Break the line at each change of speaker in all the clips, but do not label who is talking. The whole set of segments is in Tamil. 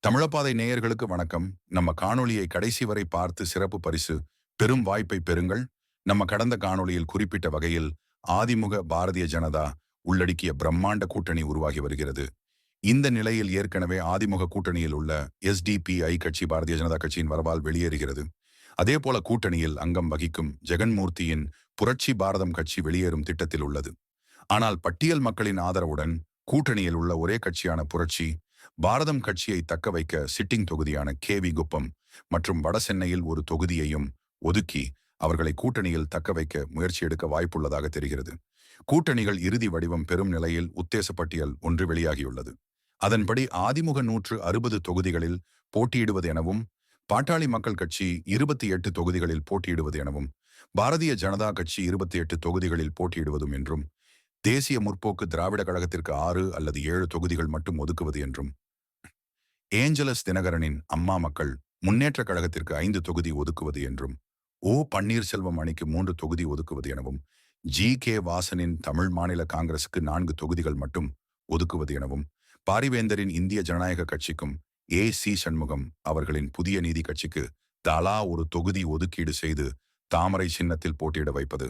தமிழப்பாதை நேயர்களுக்கு வணக்கம். நம்ம காணொளியை கடைசி வரை பார்த்து சிறப்பு பரிசு பெரும் வாய்ப்பை பெறுங்கள். நம்ம கடந்த காணொளியில் குறிப்பிட்ட வகையில் ஆதிமுக பாரதிய ஜனதா உள்ளடக்கிய பிரம்மாண்ட கூட்டணி உருவாகி வருகிறது. இந்த நிலையில் ஏற்கனவே ஆதிமுக கூட்டணியில் உள்ள SDPI கட்சி பாரதிய ஜனதா கட்சியின் வரவால் வெளியேறுகிறது. அதே போல கூட்டணியில் அங்கம் வகிக்கும் ஜெகன்மூர்த்தியின் புரட்சி பாரதம் கட்சி வெளியேறும் திட்டத்தில் உள்ளது. ஆனால் பட்டியல் மக்களின் ஆதரவுடன் கூட்டணியில் உள்ள ஒரே கட்சியான புரட்சி பாரதம் கட்சியை தக்க வைக்க சிட்டிங் தொகுதியான KV குப்பம் மற்றும் வட சென்னையில் ஒரு தொகுதியையும் ஒதுக்கி அவர்களை கூட்டணியில் தக்க வைக்க முயற்சி எடுக்க வாய்ப்புள்ளதாக தெரிகிறது. கூட்டணிகள் இறுதி வடிவம் பெறும் நிலையில் உத்தேச பட்டியல் ஒன்று வெளியாகியுள்ளது. அதன்படி அதிமுக 160 தொகுதிகளில் போட்டியிடுவது எனவும், பாட்டாளி மக்கள் கட்சி 28 தொகுதிகளில் போட்டியிடுவது எனவும், பாரதிய ஜனதா கட்சி 28 தொகுதிகளில் போட்டியிடுவதும் என்றும், தேசிய முற்போக்கு திராவிட கழகத்திற்கு 6 அல்லது 7 தொகுதிகள் மட்டும் ஒதுக்குவது என்றும், ஏஞ்சலஸ் தினகரனின் அம்மா மக்கள் முன்னேற்ற கழகத்திற்கு 5 தொகுதி ஒதுக்குவது என்றும், பன்னீர்செல்வம் அணிக்கு 3 தொகுதி ஒதுக்குவது எனவும், G.K. வாசனின் தமிழ் மாநில காங்கிரசுக்கு 4 தொகுதிகள் மட்டும் ஒதுக்குவது எனவும், பாரிவேந்தரின் இந்திய ஜனநாயக கட்சிக்கும் AC சண்முகம் அவர்களின் புதிய நீதி கட்சிக்கு தலா ஒரு தொகுதி ஒதுக்கீடு செய்து தாமரை சின்னத்தில் போட்டியிட வைப்பது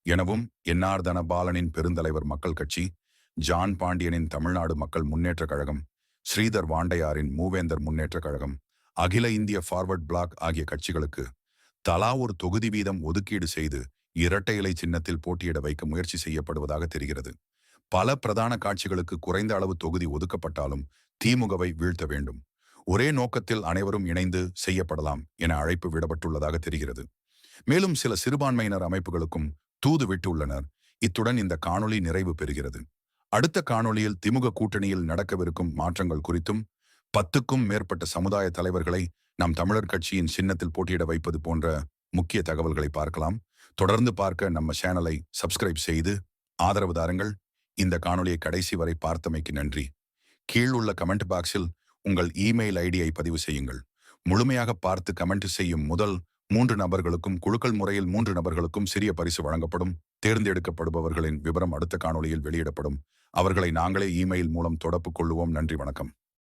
எனவும், NR தனபாலனின் பெருந்தலைவர் மக்கள் கட்சி, ஜான் பாண்டியனின் தமிழ்நாடு மக்கள் முன்னேற்ற கழகம், ஸ்ரீதர் வாண்டையாரின் மூவேந்தர் முன்னேற்ற கழகம், அகில இந்திய ஃபார்வர்ட் பிளாக் ஆகிய கட்சிகளுக்கு தலா ஒரு தொகுதி வீதம் ஒதுக்கீடு செய்து இரட்டை இலை சின்னத்தில் போட்டியிட வைக்க முயற்சி செய்யப்படுவதாக தெரிகிறது. பல பிரதான காட்சிகளுக்கு குறைந்த அளவு தொகுதி ஒதுக்கப்பட்டாலும் திமுகவை வீழ்த்த வேண்டும். ஒரே நோக்கத்தில் அனைவரும் இணைந்து செய்யப்படலாம் என அழைப்பு விடப்பட்டுள்ளதாக தெரிகிறது. மேலும் சில சிறுபான்மையினர் அமைப்புகளுக்கும் தூது விட்டுள்ளனர். இத்துடன் இந்த காணொளி நிறைவு பெறுகிறது. அடுத்த காணொளியில் திமுக கூட்டணியில் நடக்கவிருக்கும் மாற்றங்கள் குறித்தும் 10க்கும் மேற்பட்ட சமுதாய தலைவர்களை நாம் தமிழர் கட்சியின் சின்னத்தில் போட்டியிட வைப்பது போன்ற முக்கிய தகவல்களை பார்க்கலாம். தொடர்ந்து பார்க்க நம்ம சேனலை சப்ஸ்கிரைப் செய்து ஆதரவு தாருங்கள். இந்த காணொளியை கடைசி வரை பார்த்தமைக்கு நன்றி. கீழ் உள்ள கமெண்ட் பாக்ஸில் உங்கள் இமெயில் ஐடியை பதிவு செய்யுங்கள். முழுமையாக பார்த்து கமெண்ட் செய்யும் முதல் 3 நபர்களுக்கும் குலுக்கல் முறையில் 3 நபர்களுக்கும் சிறிய பரிசு வழங்கப்படும். தேர்ந்தெடுக்கப்படுபவர்களின் விவரம் அடுத்த காணொளியில் வெளியிடப்படும். அவர்களை நாங்களே இமெயில் மூலம் தொடர்பு கொள்ளுவோம். நன்றி, வணக்கம்.